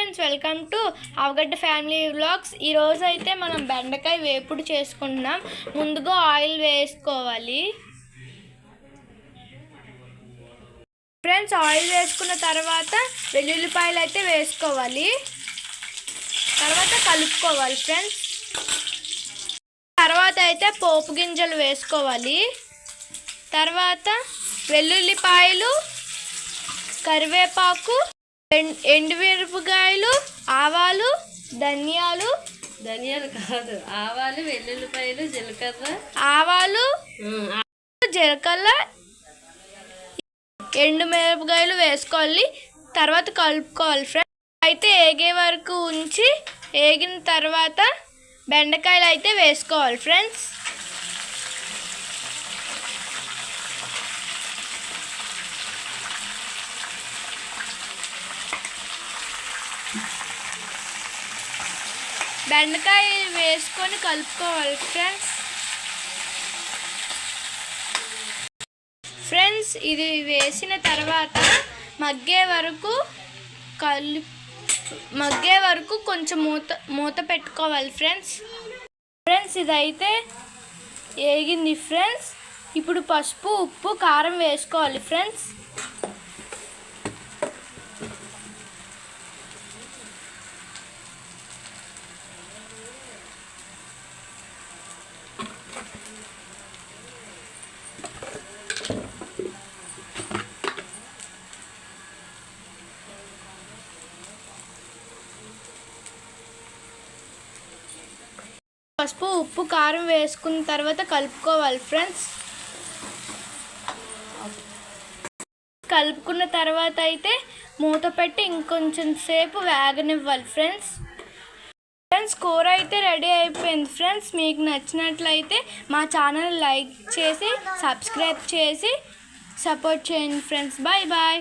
Friends, welcome to Avagadda family vlogs. ఈరోజు అయితే మనం బెండకాయ వేపుడు చేసుకుంటున్నాం. ముందుగా ఆయిల్ వేసుకోవాలి ఫ్రెండ్స్. ఆయిల్ వేసుకున్న తర్వాత వెల్లుల్లిపాయలు అయితే వేసుకోవాలి. తర్వాత కలుపుకోవాలి ఫ్రెండ్స్. తర్వాత అయితే పోపు గింజలు వేసుకోవాలి. తర్వాత వెల్లుల్లిపాయలు, కరివేపాకు, ఎండుమిరపకాయలు, ఆవాలు, ధనియాలు కాదు, ఆవాలు, వెల్లుల్లిపాయలు, జీలకర్ర, జీలకర్ర, ఎండుమిరపకాయలు వేసుకోవాలి. తర్వాత కలుపుకోవాలి ఫ్రెండ్స్. అయితే ఏగే వరకు ఉంచి ఏగిన తర్వాత బెండకాయలు అయితే వేసుకోవాలి ఫ్రెండ్స్. బెండకాయ వేసుకొని కలుపుకోవాలి ఫ్రెండ్స్. ఇది వేసిన తర్వాత మగ్గే వరకు కొంచెం మూత పెట్టుకోవాలి ఫ్రెండ్స్. ఇదైతే ఏగింది ఫ్రెండ్స్. ఇప్పుడు పసుపు, ఉప్పు, కారం వేసుకోవాలి ఫ్రెండ్స్. పసుపు, ఉప్పు, కారం వేసుకున్న తర్వాత కలుపుకోవాలి ఫ్రెండ్స్. కలుపుకున్న తర్వాత అయితే మూత పెట్టి ఇంకొంచెం సేపు వేగనివ్వాలి ఫ్రెండ్స్. కూర అయితే రెడీ అయిపోయింది ఫ్రెండ్స్. మీకు నచ్చినట్లయితే మా ఛానల్ లైక్ చేసి, సబ్స్క్రైబ్ చేసి సపోర్ట్ చేయండి ఫ్రెండ్స్. Bye bye.